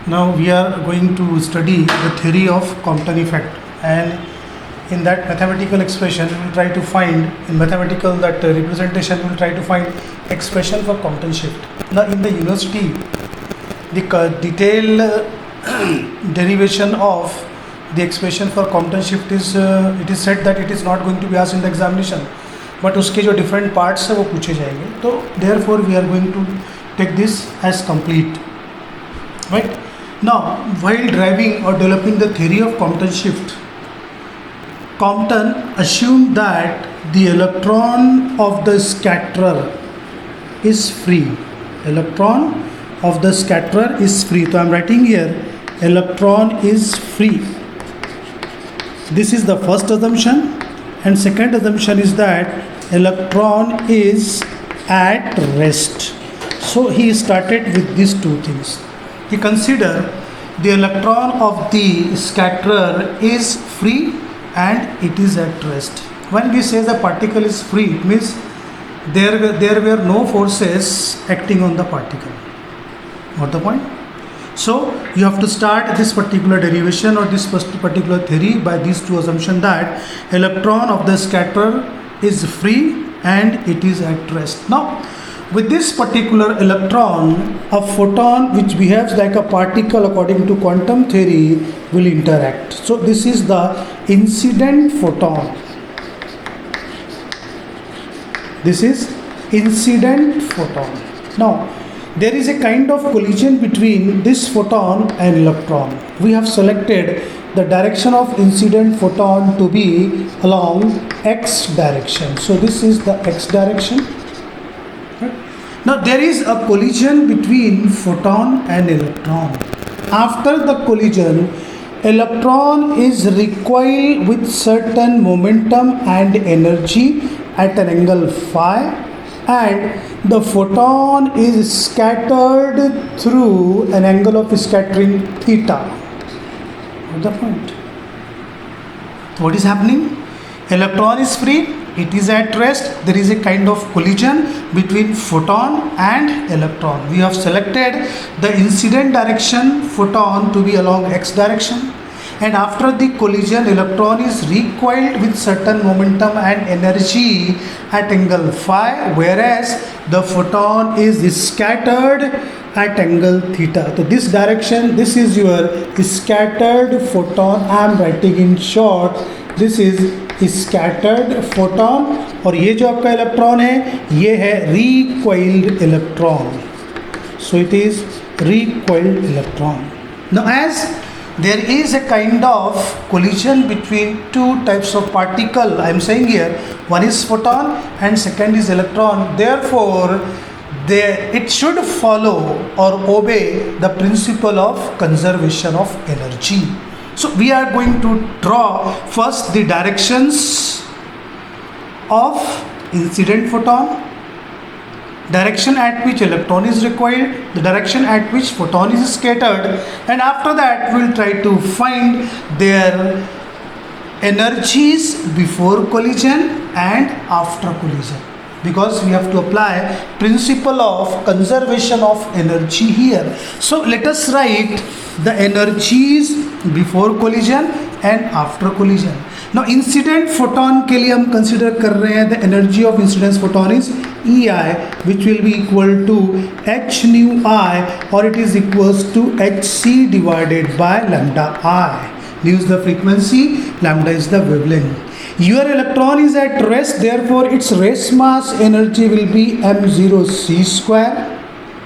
Now we are going to study the theory of Compton effect, and in that mathematical expression we will try to find, in mathematical that representation we will try to find expression for Compton shift. Now in the university the detailed derivation of the expression for Compton shift is it is said that it is not going to be asked in the examination, but उसके जो different parts है वो पूछे जाएंगे. तो therefore we are going to take this as complete, right? Now, while driving or developing the theory of Compton shift, Compton assumed that the electron of the scatterer is free. Electron of the scatterer is free. So I am writing here, electron is free. This is the first assumption, and second assumption is that electron is at rest. So he started with these two things. He consider the electron of the scatterer is free and it is at rest. When we say the particle is free, it means there were no forces acting on the particle. Got the point? So you have to start this particular derivation or this particular theory by these two assumptions, that electron of the scatterer is free and it is at rest. Now with this particular electron, a photon which behaves like a particle according to quantum theory will interact. So this is the incident photon. This is incident photon. Now there is a kind of collision between this photon and electron. We have selected the direction of incident photon to be along x direction. So this is the x direction. Now there is a collision between photon and electron. After the collision, electron is recoiled with certain momentum and energy at an angle phi, and the photon is scattered through an angle of scattering theta. What's the point? What is happening? Electron is free, it is at rest, there is a kind of collision between photon and electron. We have selected the incident direction photon to be along x direction, and after the collision electron is recoiled with certain momentum and energy at angle phi, whereas the photon is scattered at angle theta. So this direction, this is your scattered photon. I am writing in short, this is scattered photon, और ये जो आपका electron है ये है recoiled electron. So it is recoiled electron. Now as there is a kind of collision between two types of particle, I am saying here, one is photon and second is electron, therefore it should follow or obey the principle of conservation of energy. So we are going to draw first the directions of incident photon, direction at which electron is recoiled, the direction at which photon is scattered, and after that we will try to find their energies before collision and after collision, because we have to apply principle of conservation of energy here. So let us write the energies before collision and after collision. Now incident photon के लिए हम consider कर रहे हैं the energy of incidence photon is EI, which will be equal to h nu I, or it is equals to hc divided by lambda I. Nu is the frequency, lambda is the wavelength. Your electron is at rest, therefore its rest mass energy will be m0 c square,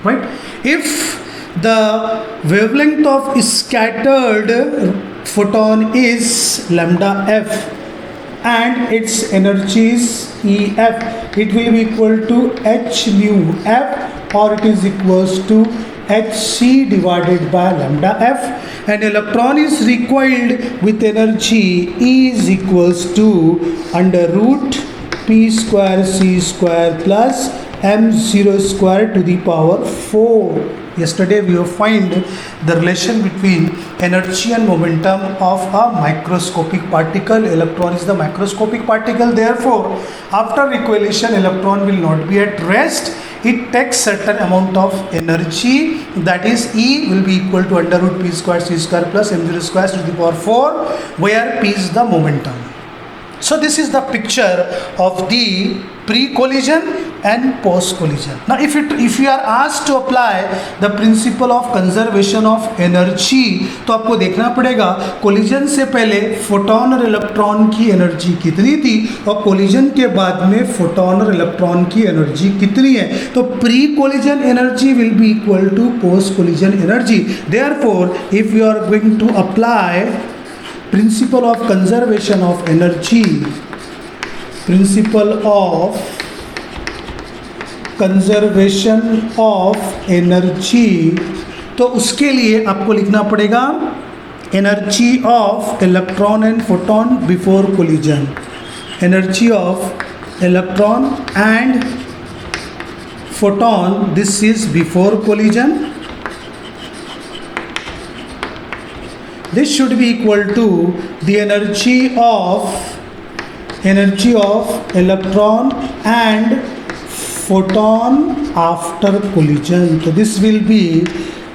right? If the wavelength of scattered photon is lambda f and its energy is EF, it will be equal to h nu f, or it is equals to hc divided by lambda f, and electron is recoiled with energy E is equals to under root p square c square plus m0 square to the power 4. Yesterday we have find the relation between energy and momentum of a microscopic particle. Electron is the microscopic particle, therefore after recoilition electron will not be at rest, it takes certain amount of energy, that is E will be equal to under root p square c square plus m0 square to the power 4, where p is the momentum. So this is the picture of the pre-collision and post-collision. Now if you are asked to apply the principle of conservation of energy, तो आपको देखना पड़ेगा collision से पहले photon और electron की energy कितनी थी और कोलिजन के बाद में फोटोन और इलेक्ट्रॉन की एनर्जी कितनी है. तो pre collision energy will be equal to post collision energy. Therefore if you are going to apply principle of conservation of energy, principle of conservation of energy, तो उसके लिए आपको लिखना पड़ेगा energy of electron and photon before collision, energy of electron and photon, this is before collision. This should be equal to the energy of electron and photon after collision. So this will be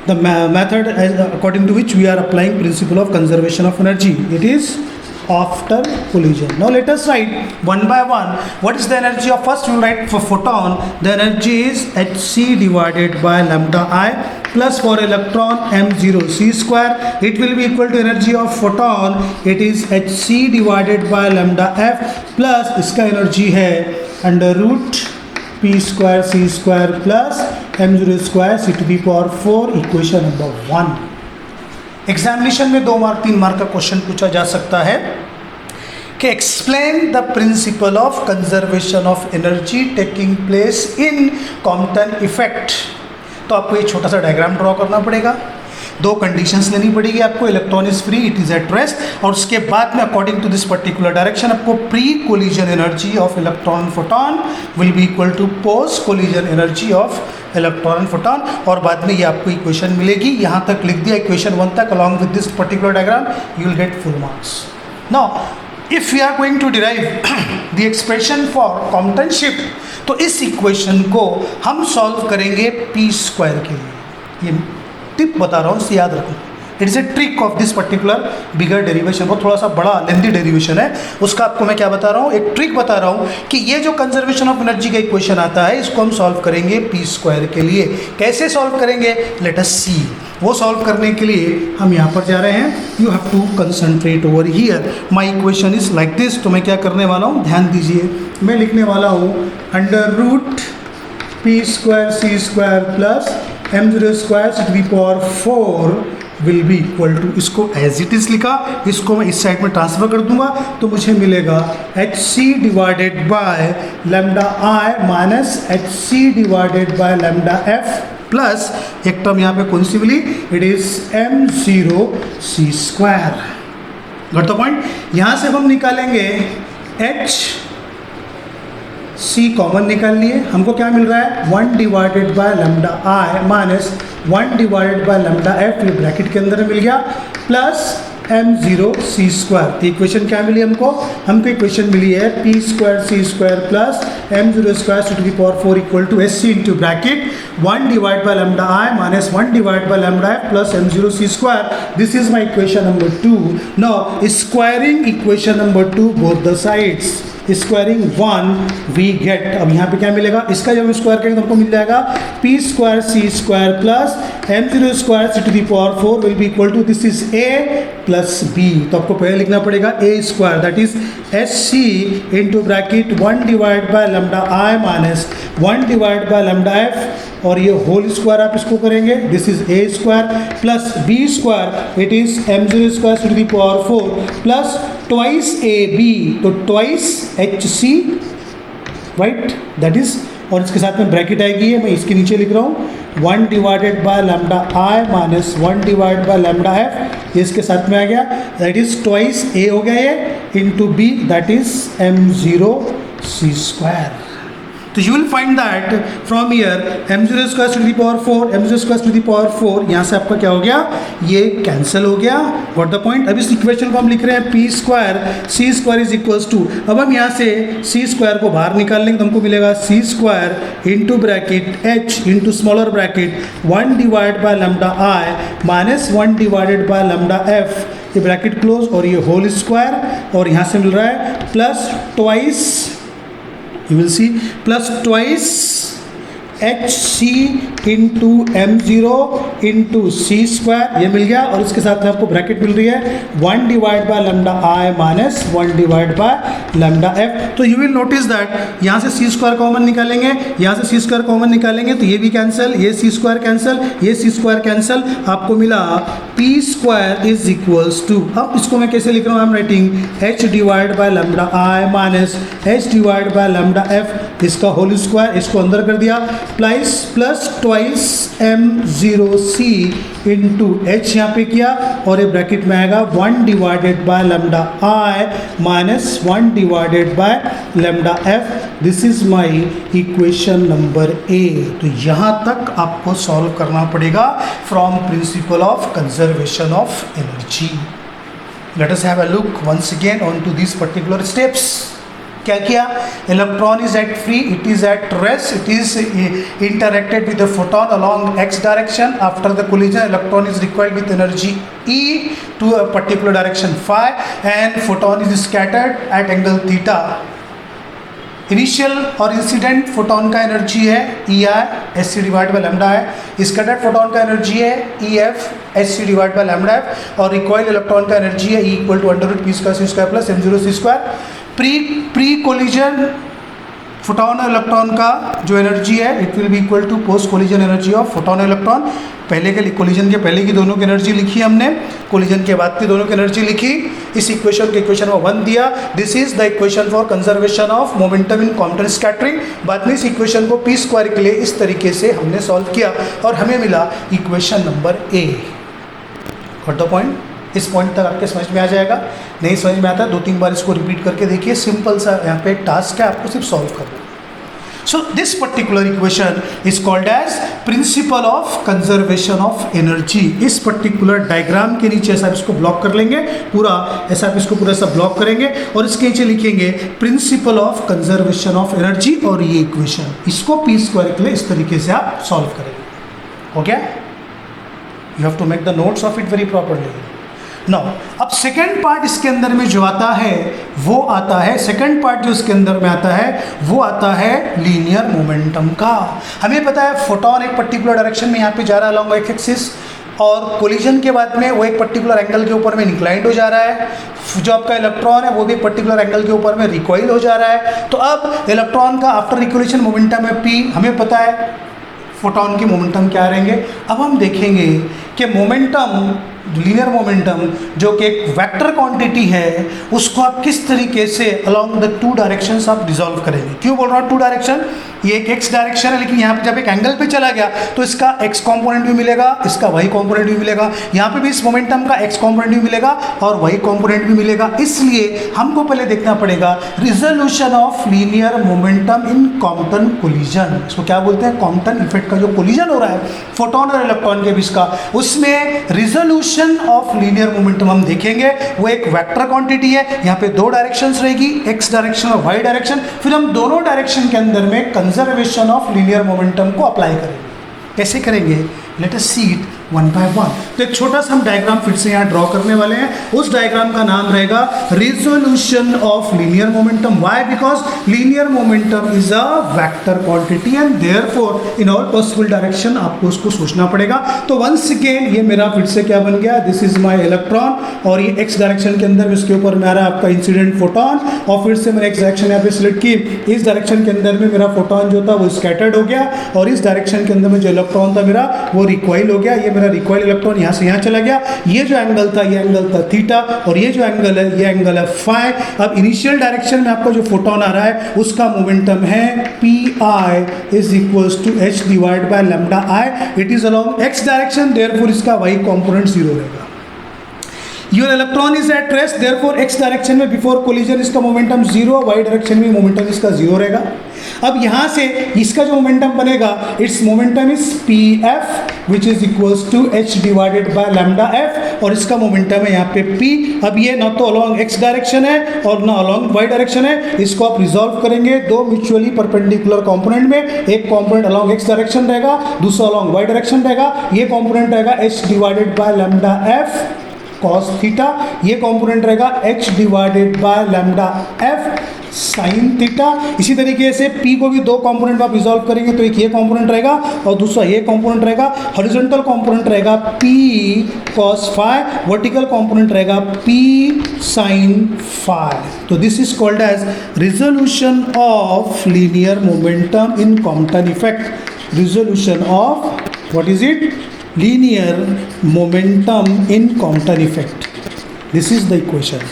the method according to which we are applying principle of conservation of energy. It is after collision. Now let us write one by one. What is the energy of, first we will write for photon, the energy is hc divided by lambda I, plus for electron m0 c square, it will be equal to energy of photon, it is hc divided by lambda f, plus इसका energy है under root p square c square plus m0 square c to the power 4, equation number 1. Examination में 2 mark 3 mark का question पूछा जा सकता है कि explain the principal of conservation of energy taking place in Compton effect. तो आपको ये छोटा सा डायग्राम ड्रॉ करना पड़ेगा, 2 कंडीशंस लेनी पड़ेगी आपको, electron is free, it is at rest, और उसके बाद में according to this particular direction आपको pre collision energy of electron photon will be equal to post collision energy of electron photon, और बाद में ये आपको इक्वेशन मिलेगी. यहाँ तक लिख दिया इक्वेशन 1 तक along with this particular diagram, you will get full marks. Now if you are going to derive the expression for Compton shift, तो इस इक्वेशन को हम सॉल्व करेंगे पी स्क्वायर के लिए. ये टिप बता रहा हूँ, इसे याद रखना. It is a trick of this particular bigger derivation. वो थोड़ा सा बड़ा लेंथी डेरिवेशन है, उसका आपको मैं क्या बता रहा हूँ, एक ट्रिक बता रहा हूँ कि ये जो कंजर्वेशन ऑफ एनर्जी का इक्वेशन आता है इसको हम सॉल्व करेंगे पी स्क्वायर के लिए. कैसे सॉल्व करेंगे, लेट अस सी. वो सॉल्व करने के लिए हम यहाँ पर जा रहे हैं. You have to concentrate over here. My equation is like this. तो मैं क्या करने वाला हूँ, ध्यान दीजिए. मैं लिखने वाला हूँ under root P square C square plus m0 square to the power 4 will be equal to, इसको एज इट इज़ लिखा, इसको मैं इस साइड में ट्रांसफर कर दूंगा तो मुझे मिलेगा H C divided by lambda I minus H C divided by lambda F, plus एक टर्म यहाँ पे कौन सी मिली, it is m0 c square. Got the point. यहाँ से हम निकालेंगे h c कॉमन निकाल लिए, हमको क्या मिल रहा है 1 divided by lambda I minus 1 divided by lambda F, ये ब्रैकेट के अंदर मिल गया, प्लस m0 c स्क्वायर. तो इक्वेशन क्या मिली हमको इक्वेशन मिली है p square c square plus m0 square to the power 4 equal to S C into bracket 1 divide by lambda I minus 1 divide by lambda F plus m0 c square. This is my equation number 2. Now squaring equation number 2 both the sides, squaring 1 we get. अब यहाँ पे क्या मिलेगा, इसका जब हम square करेंगे तो हमको मिल जाएगा P square C square plus m0 square to the power 4 will be equal to, this is a plus b. तो आपको पहले लिखना पड़ेगा a square that is S C into bracket 1 divide by lambda I minus 1 divide by lambda F, और ये whole square आप इसको करेंगे, this is a square plus b square, it is m0 square to the power 4 plus twice ab, तो twice hc right that is, और इसके साथ में ब्रैकेट आएगी है, मैं इसके नीचे लिख रहा हूँ 1 divided by lambda I minus 1 divide by lambda F, ये इसके साथ में आ गया, दैट इज ट्वाइस a हो गया ये into b, that is m0 c square. तो you will find that from here m0 square to the power 4, m0 square to the power 4, यहाँ से आपका क्या हो गया, ये कैंसिल हो गया. Got the point. अब इस इक्वेशन को हम लिख रहे हैं p square c square is equals to, अब हम यहाँ से c स्क्वायर को बाहर निकाल लेंगे तो हमको मिलेगा c square into bracket h into smaller bracket 1 divide by lambda i minus 1 divided by lambda f, ये ब्रैकेट क्लोज और ये होल स्क्वायर, और यहाँ से मिल रहा है plus twice, you will see plus twice hc into m0 into c square, ये मिल गया, और इसके साथ में आपको ब्रैकेट मिल रही है 1 divide by lambda i minus 1 divide by lambda f. तो यू विल नोटिस दैट यहाँ से c स्क्वायर कॉमन निकालेंगे, यहाँ से c स्क्वायर कॉमन निकालेंगे तो ये भी कैंसिल, ये c स्क्वायर कैंसिल, ये c स्क्वायर कैंसिल, आपको मिला p square is equals to, अब इसको मैं कैसे लिख रहा हूँ, I am writing h divide by lambda i minus h divide by lambda f, इसका होल स्क्वायर, इसको अंदर कर दिया, plus twice m0c into h यहाँ पे किया, और ये ब्रैकेट में आएगा 1 divided by lambda i minus 1 divided by lambda f. This is my equation number A. तो यहाँ तक आपको सॉल्व करना पड़ेगा from principle of conservation of energy. Let us have a look once again on to this particular steps. क्या किया, electron is at free, it is at rest, it is interacted with the photon along x direction. After the collision electron is required with energy E to a particular direction phi, and photon is scattered at angle theta. Initial और incident photon का energy है EI SC divide by lambda है, scattered photon का energy है EF SC divide by lambda है, और recoil electron का energy है E equal to under p square c square plus m0 c square. Pre collision photon और electron का जो एनर्जी है it will be equal to post collision energy of photon और electron. पहले के collision के पहले की दोनों की एनर्जी लिखी हमने, कोलिजन के बाद की दोनों की एनर्जी लिखी, इस इक्वेशन के इक्वेशन में 1 दिया. This is the equation for conservation of momentum in Compton scattering. बाद में इस इक्वेशन को p स्क्वायर के लिए इस तरीके से हमने सॉल्व किया और हमें मिला equation number A. Got the point. इस पॉइंट तक आपके समझ में आ जाएगा. नहीं समझ में आता 2-3 बार इसको रिपीट करके देखिए. सिंपल सा यहाँ पे टास्क है, आपको सिर्फ सॉल्व करना. So this particular equation is called as principle of conservation of energy. इस पर्टिकुलर डायग्राम के नीचे ऐसा इसको ब्लॉक कर लेंगे पूरा, ऐसा आप इसको पूरा ऐसा ब्लॉक करेंगे और इसके नीचे लिखेंगे principal of conservation of energy और ये इक्वेशन, इसको p स्क्वायर के लिए इस तरीके से आप सॉल्व करेंगे. हो गया? You have to make the notes of it very properly. Now अब सेकंड पार्ट इसके अंदर में जो आता है वो आता है, सेकंड पार्ट जो इसके अंदर में आता है वो आता है लीनियर मोमेंटम का. हमें पता है फोटोन एक पर्टिकुलर डायरेक्शन में यहाँ पे जा रहा है अलॉन्ग एक्स एक्सिस, और कोलिजन के बाद में वो एक पर्टिकुलर एंगल के ऊपर में इंक्लाइंड हो जा रहा है. जो आपका इलेक्ट्रॉन है वो भी एक पर्टिकुलर एंगल के ऊपर में रिकॉइल हो जा रहा है. तो अब इलेक्ट्रॉन का आफ्टर रिकोलेशन मोमेंटम है p, हमें पता है फोटोन की मोमेंटम क्या रहेंगे. अब हम देखेंगे कि मोमेंटम, लीनियर मोमेंटम जो कि एक वेक्टर क्वांटिटी है, उसको आप किस तरीके से अलोंग द 2 डायरेक्शंस आप रिजॉल्व करेंगे. क्यों बोल रहा हूँ 2 डायरेक्शन, ये एक x डायरेक्शन है, लेकिन यहाँ पे जब एक एंगल पे चला गया तो इसका x कंपोनेंट भी मिलेगा, इसका y कंपोनेंट भी मिलेगा, यहाँ पे भी इस मोमेंटम का x कंपोनेंट भी मिलेगा और y कंपोनेंट भी मिलेगा. इसलिए हमको पहले देखना पड़ेगा resolution of linear momentum in Compton collision. इसको क्या बोलते हैं, कॉम्पटन इफेक्ट का जो कोलिजन हो रहा है फोटोन और इलेक्ट्रॉन के बीच का, उसमें रिजोल्यूशन ऑफ लीनियर मोमेंटम हम देखेंगे. वो एक वेक्टर क्वांटिटी है, यहाँ पे 2 डायरेक्शंस रहेगी, x डायरेक्शन और y डायरेक्शन. फिर हम दोनों डायरेक्शन के अंदर में कंजर्वेशन ऑफ लीनियर मोमेंटम को अप्लाई करेंगे. कैसे करेंगे, let us see it one by one. तो एक छोटा सा हम डायग्राम फिर से यहाँ ड्रॉ करने वाले हैं. उस डायग्राम का नाम रहेगा resolution of linear momentum. Why? Because linear momentum is a vector quantity and therefore in all possible direction आपको उसको सोचना पड़ेगा. तो वंस अगेन ये मेरा फिर से क्या बन गया, दिस इज माय इलेक्ट्रॉन, और ये एक्स डायरेक्शन के अंदर उसके ऊपर में आ रहा है आपका इंसिडेंट फोटोन, और फिर से मैंने एक्स डायरेक्शन यहाँ पे सिलेक्ट की. इस डायरेक्शन के अंदर में मेरा फोटोन जो था वो स्कैटर्ड हो गया, और इस डायरेक्शन के अंदर में जो इलेक्ट्रॉन था मेरा वो रिकॉइल हो गया. ये मेरा रिकॉइल इलेक्ट्रॉन यहाँ से यहाँ चला गया. ये जो एंगल था ये एंगल था थीटा, और ये जो एंगल है ये एंगल है फाई. अब इनिशियल डायरेक्शन में आपका जो फोटोन आ रहा है उसका मोमेंटम है pI is equals to h divide by lambda i. It is along x direction, therefore इसका y कंपोनेंट 0 रहेगा. Your electron is at rest, therefore X direction में बिफोर कोलिजन इसका मोमेंटम जीरो, वाई डायरेक्शन में momentum इसका zero रहेगा। अब यहाँ से इसका जो मोमेंटम बनेगा, it's momentum is P F which is equals to H divided by lambda F, और इसका मोमेंटम है यहाँ पे पी। अब ये ना तो अलॉन्ग एक्स डायरेक्शन है और ना अलॉन्ग वाई डायरेक्शन है, इसको आप रिजॉल्व करेंगे दो म्यूचुअली परपेंडिकुलर कंपोनेंट में। एक कंपोनेंट अलॉन्ग एक्स डायरेक्शन रहेगा, दूसरा अलॉन्ग वाई डायरेक्शन रहेगा। ये कंपोनेंट रहेगा H divided by lambda f cos theta, ये कंपोनेंट रहेगा h divided by lambda f sin theta. इसी तरीके से p को भी दो कंपोनेंट में आप रिजॉल्व करेंगे तो एक ये कंपोनेंट रहेगा और दूसरा ये कंपोनेंट रहेगा। हॉरिजॉन्टल कंपोनेंट रहेगा p cos phi, vertical component रहेगा p sin phi। तो this is called as resolution of linear momentum in Compton effect. Resolution of what is it? linear momentum in Compton effect. This is the equation.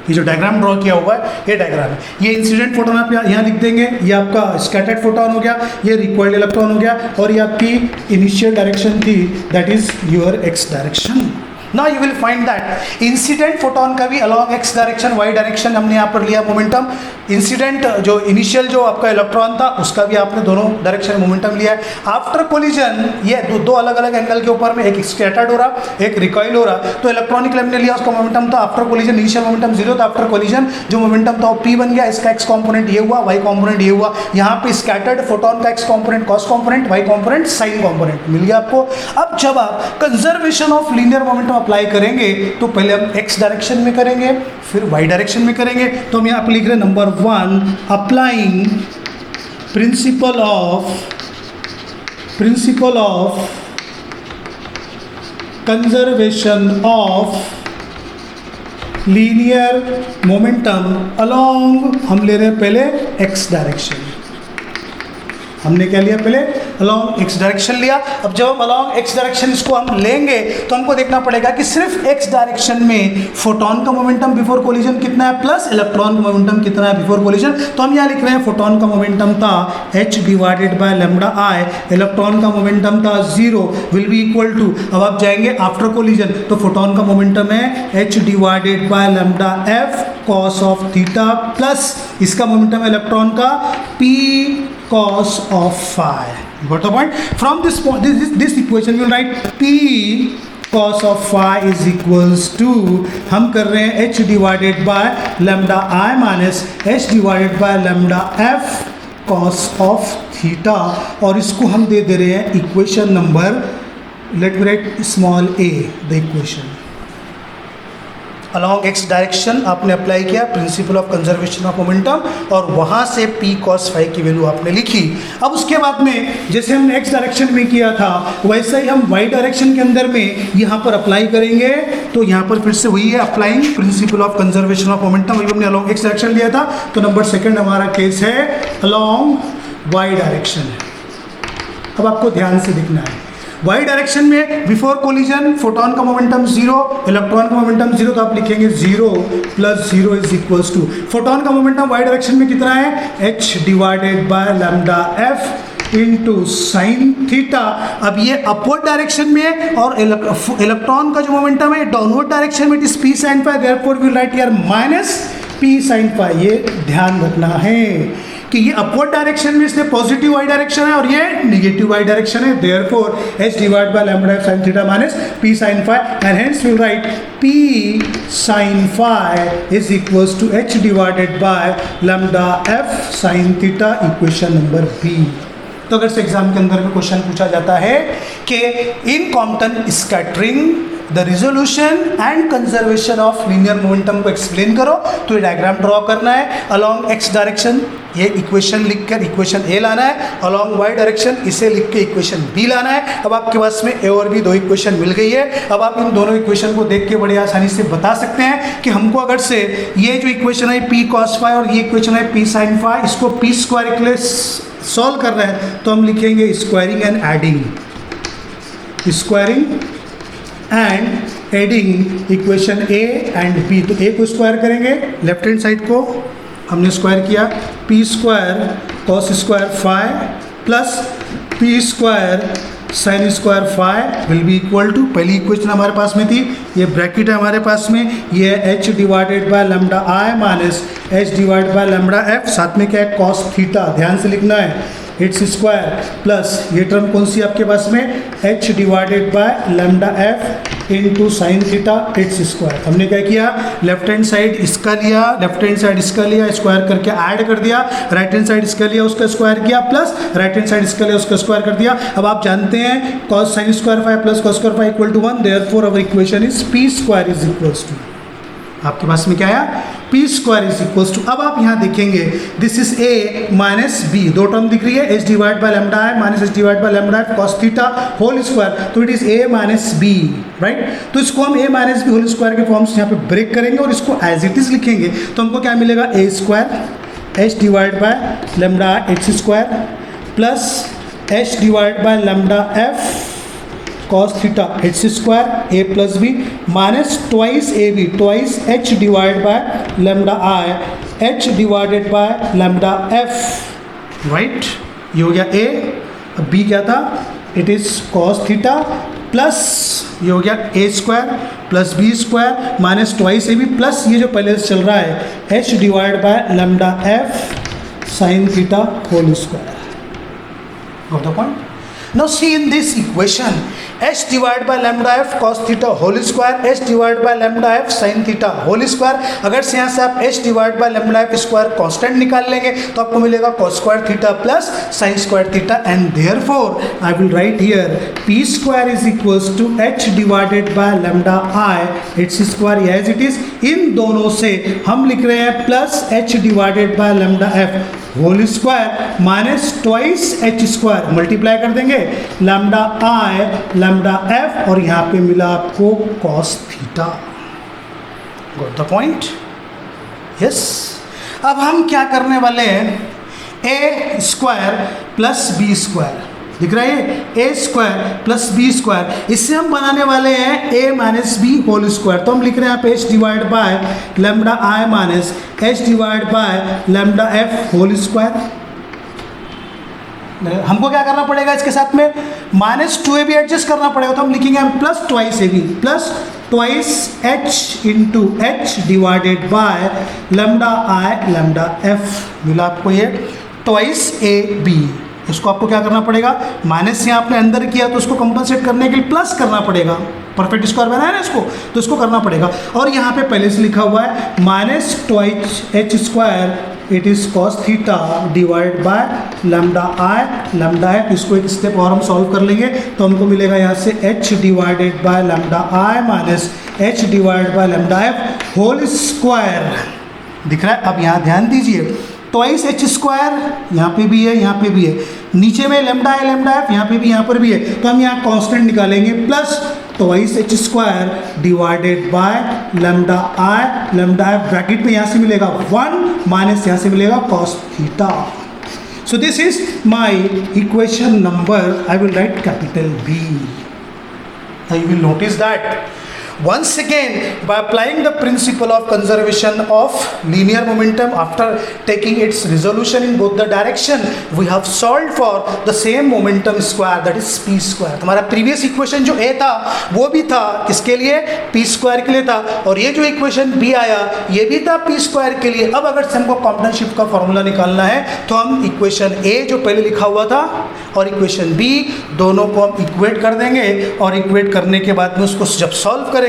ये जो diagram draw किया हुआ है ये diagram है। ये incident photon आप यहाँ लिख देंगे, ये आपका स्कैटर्ड फोटोन हो गया, ये रिक्वायर्ड इलेक्ट्रॉन हो गया, और ये आपकी इनिशियल डायरेक्शन थी, that is your X direction. Now you will find that incident photon का भी along X direction Y direction हमने यहाँ पर लिया मोमेंटम। इंसिडेंट जो इनिशियल जो आपका इलेक्ट्रॉन था उसका भी आपने दोनों डायरेक्शन मोमेंटम लिया है। आफ्टर कोलिजन ये दो अलग अलग एंगल के ऊपर में, एक स्कैटर्ड हो रहा, एक रिकॉइल हो रहा, तो इलेक्ट्रॉनिक हमने लिया, उसका मोमेंटम था after collision initial momentum zero था, आफ्टर कोलिजन जो मोमेंटम था वो पी बन गया। इसका एक्स कॉम्पोनेंट ये हुआ, वाई कॉम्पोनेंट ये हुआ। यहाँ पे स्कैटर्ड फोटोन का X component cos component, Y component sine component मिल गया आपको। अब जब आप conservation of linear momentum apply करेंगे तो पहले हम एक्स डायरेक्शन में करेंगे, फिर वाई डायरेक्शन में करेंगे। तो हम यहाँ पे लिख रहे हैं number 1, applying principal of conservation of linear momentum along, हम ले रहे हैं पहले एक्स डायरेक्शन। हमने क्या लिया पहले? अलॉन्ग एक्स डायरेक्शन लिया। अब जब हम अलॉन्ग एक्स डायरेक्शन इसको हम लेंगे तो हमको देखना पड़ेगा कि सिर्फ एक्स डायरेक्शन में फोटोन का मोमेंटम बिफोर कोलिजन कितना है प्लस इलेक्ट्रॉन का मोमेंटम कितना है बिफोर कोलिजन। तो हम यहाँ लिख रहे हैं फोटोन का मोमेंटम था h divided by lambda I, electron का मोमेंटम था 0, विल बी इक्वल टू, अब आप जाएंगे आफ्टर कोलिजन तो फोटोन का मोमेंटम है h divided by lambda f cos of theta plus इसका मोमेंटम है इलेक्ट्रॉन का p cos of phi. Got the point? From this point, this equation you write p cos of phi is equals to, हम कर रहे हैं h divided by lambda I minus h divided by lambda f cos of theta, और इसको हम दे रहे हैं equation number, let me right small a the equation. Along X direction आपने अप्लाई किया principal of conservation of momentum और वहाँ से p cos phi की वैल्यू आपने लिखी। अब उसके बाद में जैसे हमने एक्स डायरेक्शन में किया था वैसे ही हम वाई डायरेक्शन के अंदर में यहाँ पर अप्लाई करेंगे। तो यहाँ पर फिर से वही है applying principal of conservation of momentum. वही हमने अलॉन्ग एक्स डायरेक्शन लिया था, तो नंबर 2 हमारा केस है अलॉन्ग वाई डायरेक्शन। अब आपको ध्यान से दिखना है, वाई डायरेक्शन में बिफोर कोलिजन फोटोन का मोमेंटम 0, इलेक्ट्रॉन का मोमेंटम 0, तो आप लिखेंगे 0 + 0 इज इक्वल्स टू, फोटोन का मोमेंटम वाई डायरेक्शन में कितना है h divided by lambda f into sine theta. अब ये अपवर्ड डायरेक्शन में है और इलेक्ट्रॉन का जो मोमेंटम है डाउनवर्ड डायरेक्शन में, it is p sin phi, therefore we write here minus p sin phi। ये ध्यान रखना है कि ये अपवर्ड डायरेक्शन में इसलिए पॉजिटिव वाई डायरेक्शन है और ये नेगेटिव वाई डायरेक्शन है, therefore h divide by lambda f sin theta minus p sin phi, and hence we write p sin phi is equals to h divided by lambda f sin theta, equation number b। तो अगर से exam के अंदर में question पूछा जाता है कि in Compton scattering the resolution and conservation of linear momentum को एक्सप्लेन करो, तो ये डायग्राम ड्रॉ करना है अलॉन्ग एक्स डायरेक्शन, ये इक्वेशन लिखकर इक्वेशन ए लाना है, अलॉन्ग वाई डायरेक्शन इसे लिख के इक्वेशन बी लाना है। अब आपके पास में ए और बी दो इक्वेशन मिल गई है। अब आप इन दोनों इक्वेशन को देख के बड़ी आसानी से बता सकते हैं कि हमको अगर से ये जो इक्वेशन है p cos phi और ये इक्वेशन है p sin phi, इसको p स्क्वायर के लिए सॉल्व कर रहे हैं तो हम लिखेंगे squaring and adding, squaring and adding equation A and B. तो ए को स्क्वायर करेंगे, लेफ्ट हैंड साइड को हमने स्क्वायर किया p square cos square phi plus p square sine square phi will be equal to, पहली equation हमारे पास में थी, ये ब्रैकेट है हमारे पास में, ये H divided by lambda I minus H divide by lambda F, साथ में क्या है कॉस थीटा, ध्यान से लिखना है, इट्स स्क्वायर प्लस ये टर्म कौन सी आपके पास में, H divided by lambda F into sine theta its square. हमने क्या किया, लेफ्ट हैंड साइड इसका लिया, लेफ्ट हैंड साइड इसका लिया, स्क्वायर करके ऐड कर दिया, राइट हैंड साइड इसका लिया उसका स्क्वायर किया, प्लस राइट हैंड साइड इसका लिया उसका स्क्वायर कर दिया। अब आप जानते हैं cos sin square phi plus cos square phi equal to 1, therefore our equation is P square is equals to, आपके पास में क्या आया, P square is equals to. अब आप यहाँ देखेंगे this is A minus B, दो टर्म दिख रही है, h divide by lambda I minus H divide by lambda f cos theta whole square, तो it is A minus B, right. तो इसको हम ए माइनस बी होल स्क्वायर के form से यहाँ पे ब्रेक करेंगे और इसको एज इट इज लिखेंगे, तो हमको क्या मिलेगा, A square h divide by lambda h square plus h divide by lambda f cos theta h square a plus b minus twice ab twice h divided by lambda I h divided by lambda f, right। ये हो गया a, अब b क्या था, it is cos theta plus ये हो गया a square plus b square minus twice A B plus ये जो पहले से चल रहा है h divide by lambda f sine theta whole square. Got the point? Now see in this equation, h divided by lambda f cos theta whole square, h divided by lambda f sin theta whole square। अगर से यहाँ से आप h divided by lambda f square constant निकाल लेंगे तो आपको मिलेगा cos square theta plus sin square theta, and therefore I will write here p square is equals to h divided by lambda I h square as it is। इन दोनों से हम लिख रहे हैं plus h divided by lambda f whole square minus twice H square, multiply कर देंगे lambda I lambda F और यहाँ पे मिला आपको cos theta. Got the point? Yes. अब हम क्या करने वाले हैं, A square plus B square, दिख रहा है A square plus B square, इससे हम बनाने वाले हैं A minus B whole square. तो हम लिख रहे हैं यहाँ पे H divide by lambda I minus H divide by lambda F whole square. हमको क्या करना पड़ेगा इसके साथ में, minus two A be adjust करना पड़ेगा, तो हम लिखेंगे plus twice A B plus twice H into H divided by lambda I lambda F, मिला आपको ये ट्वाइस ए बी। इसको आपको क्या करना पड़ेगा, माइनस से आपने अंदर किया तो उसको कंपनसेट करने के लिए प्लस करना पड़ेगा, परफेक्ट स्क्वायर बनाया ना इसको, तो इसको करना पड़ेगा। और यहाँ पे पहले से लिखा हुआ है minus twice H square it is cos theta divide by lambda I lambda F. इसको एक स्टेप और हम सॉल्व कर लेंगे तो हमको मिलेगा यहाँ से H divided by lambda I minus H divide by lambda F whole square, दिख रहा है। अब यहाँ ध्यान दीजिए, ट्वाइस एच स्क्वायर यहाँ पे भी है, यहाँ पे भी है, नीचे में लैम्डा है लैम्डा एफ यहाँ पे भी यहाँ पर भी है, तो हम यहाँ कांस्टेंट निकालेंगे plus twice H square divided by lambda I lambda f, bracket में यहाँ से मिलेगा 1 माइनस यहाँ से मिलेगा cos theta. So this is my equation number, I will write capital B. You will notice that once again by applying the principle of conservation of linear momentum after taking its resolution in both the direction we have solved for the same momentum square, that is p square। हमारा previous equation जो a था वो भी था किसके लिए, p square के लिए था, और ये जो equation b आया ये भी था p square के लिए। अब अगर से हमको कॉम्पोनेंट शिफ्ट का फॉर्मूला निकालना है तो हम equation a जो पहले लिखा हुआ था और equation b दोनों को हम इक्वेट कर देंगे, और इक्वेट करने के बाद में उसको जब सॉल्व करेंगे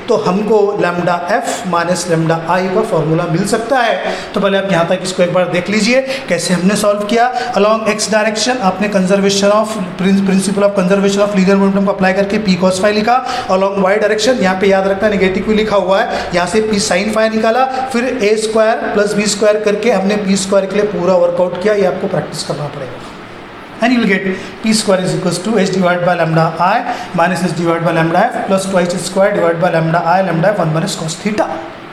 तो हमको लैम्डा एफ माइनस लैम्डा आई का फॉर्मूला मिल सकता है। तो पहले आप यहाँ तक इसको एक बार देख लीजिए कैसे हमने सॉल्व किया। अलोंग एक्स डायरेक्शन आपने conservation of principal of conservation of linear momentum को अप्लाई करके पी कॉस फाई लिखा। अलोंग वाई डायरेक्शन यहाँ पे याद रखना नेगेटिव लिखा हुआ है, यहाँ से पी साइन फाई निकाला, फिर ए स्क्वायर प्लस बी स्क्वायर करके हमने पी स्क्वायर के लिए पूरा वर्कआउट किया। ये आपको प्रैक्टिस करना पड़ेगा। And you will get p square is equals to h divided by lambda I minus h divided by lambda f plus twice h square divided by lambda I lambda f 1 minus cos theta।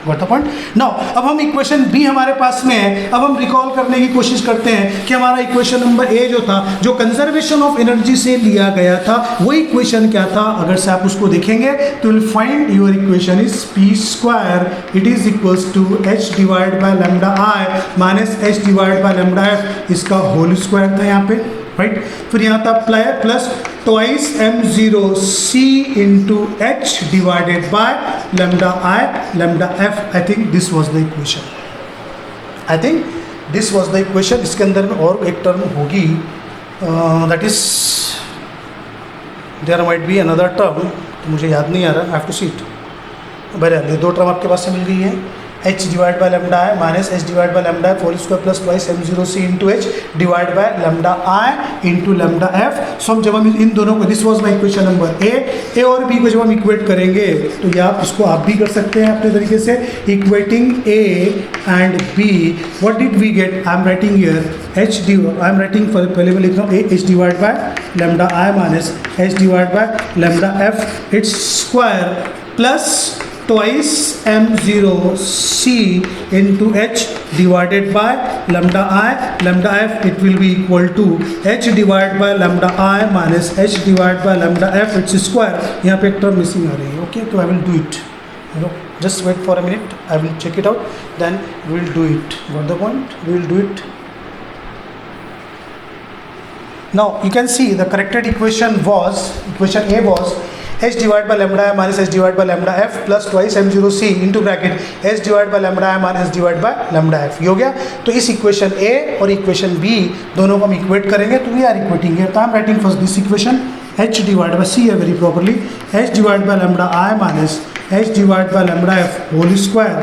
Got the point? Now अब हम equation b हमारे पास में है, अब हम recall करने की कोशिश करते हैं कि हमारा इक्वेशन नंबर a जो था, जो कंजर्वेशन ऑफ एनर्जी से लिया गया था, वो इक्वेशन क्या था। अगर से आप उसको देखेंगे तो will find your equation is p square it is equals to h divide by lambda I minus h divide by lambda f, इसका होल स्क्वायर था यहाँ पे। राइट। फिर यहाँ था plus twice m0c into H divided by lambda I lambda f. I think this was the equation. इसके अंदर में और एक टर्म होगी, that is there might be another term, तो मुझे याद नहीं आ रहा, I have to see it. बहरहाल ये दो टर्म आपके पास से मिल गई है, h divide by lambda I minus h divide by lambda F whole square plus twice m0c into h divide by lambda I into lambda f. So जब हम इन दोनों को, this was my equation number A और B को जब हम equate करेंगे तो ये इसको आप भी कर सकते हैं अपने तरीके से, equating A and B. What did we get? I am writing here I am writing पहले मैं लिख रहा हूँ h divide by lambda I minus h divide by lambda f it's square plus twice m0c into h divided by lambda I lambda f, it will be equal to h divided by lambda I minus h divided by lambda f its square। यहाँ पे एक term missing आ रही है, okay, तो I will do it, just wait for a minute, I will check it out, then we will do it। Got the point? We will do it now। You can see the corrected equation A was h divided by lambda I minus h divided by lambda f plus twice m0c into bracket h divided by lambda I minus h divided by lambda f। ये हो गया। तो इस equation A और equation B दोनों को हम equate करेंगे, तो वी आर इक्वेटिंग है। तो I am writing first this equation h divide by, see है very properly, h divide by lambda I minus h divide by lambda f whole square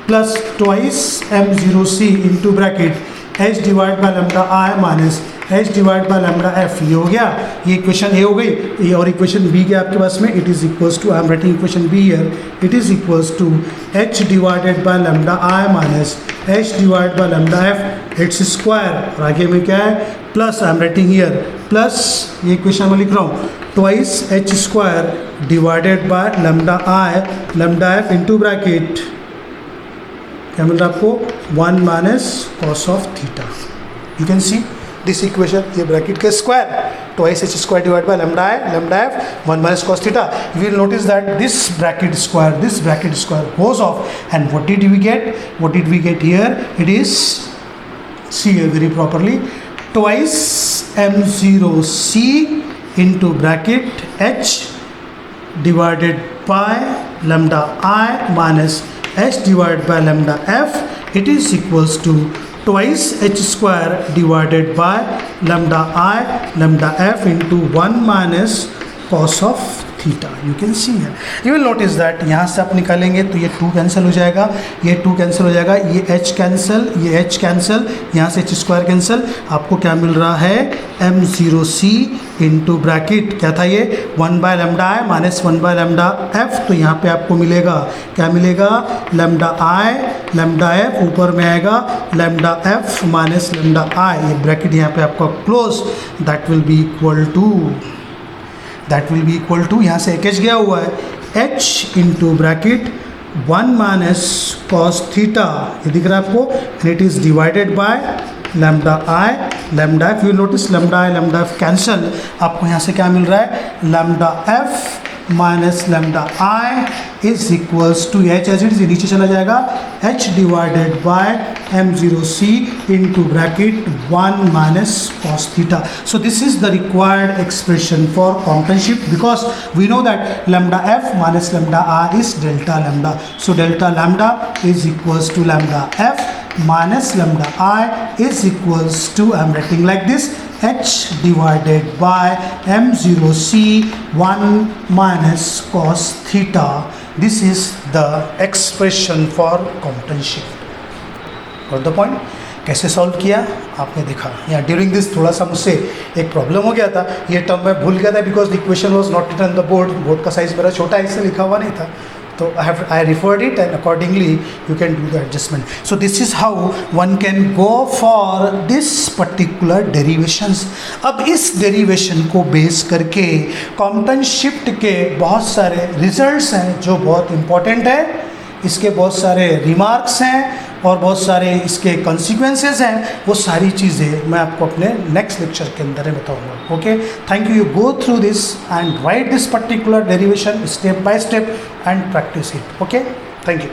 plus twice m0c into bracket h divide by lambda I minus h divide by lambda f। ये हो गया, ये equation ए हो गई। ये और equation B के आपके पास में, it is equals to, I am writing equation B here, it is equals to h divided by lambda I minus h divide by lambda f it's square, और आगे में क्या है plus, I am writing here plus, ये equation में लिख रहा हूँ twice h square divided by lambda I lambda f into bracket क्या मिल रहा है आपको 1 minus cos of theta. You can see this equation, ये ब्रैकेट के square twice h square divide by lambda I lambda f 1 minus cos theta. You will notice that this bracket square goes off, and what did we get here? It is, see here very properly, twice m0c into bracket h divided by lambda I minus h divided by lambda f, it is equals to twice h square divided by lambda I lambda f into 1 minus cos of theta। You can see here, you will notice that यहाँ से आप निकालेंगे तो ये 2 cancel हो जाएगा, ये 2 cancel हो जाएगा, ये h कैंसिल, ये h कैंसिल, यहाँ से h स्क्वायर कैंसिल, आपको क्या मिल रहा है m0c इंटू ब्रैकेट क्या था ये 1 bye lambda I minus 1 bye lambda F. तो यहाँ पे आपको मिलेगा क्या मिलेगा, लैम्डा आई लैम्डा एफ, ऊपर में आएगा lambda f minus lambda I, ये ब्रैकेट यहाँ पे आपका close, that will be equal to यहाँ से एक h गया हुआ है h into bracket 1 minus cos theta, ये दिख रहा है आपको, and it is divided by lambda I lambda f. You notice lambda I lambda f cancel, आपको यहाँ से क्या मिल रहा है lambda f minus lambda I is equals to H, as it is नीचे चला जाएगा h divided by m0c into bracket 1 minus cos theta. So this is the required expression for complex shift, because we know that lambda f minus lambda I is delta lambda. So delta lambda is equals to lambda f minus lambda I is equals to, I am writing like this, h divided by m0c 1 minus cos theta। This is the expression for Compton shift। Got the point? कैसे solve किया आपने देखा, या during this थोड़ा सा मुझसे एक problem हो गया था, ये टर्म मैं भूल गया था because the equation was not written on the board का साइज मेरा छोटा है इससे लिखा हुआ नहीं था, तो I referred it and accordingly you can do the adjustment। So this is how one can go for this particular derivations। अब इस derivation को बेस करके कॉम्पटन शिफ्ट के बहुत सारे रिजल्ट्स हैं जो बहुत इंपॉर्टेंट है, इसके बहुत सारे रिमार्क्स हैं और बहुत सारे इसके कॉन्सिक्वेंसेस हैं, वो सारी चीज़ें मैं आपको अपने नेक्स्ट लेक्चर के अंदर बताऊंगा। Okay, thank you go through this and right this particular derivation step by step and practice it. Okay, thank you.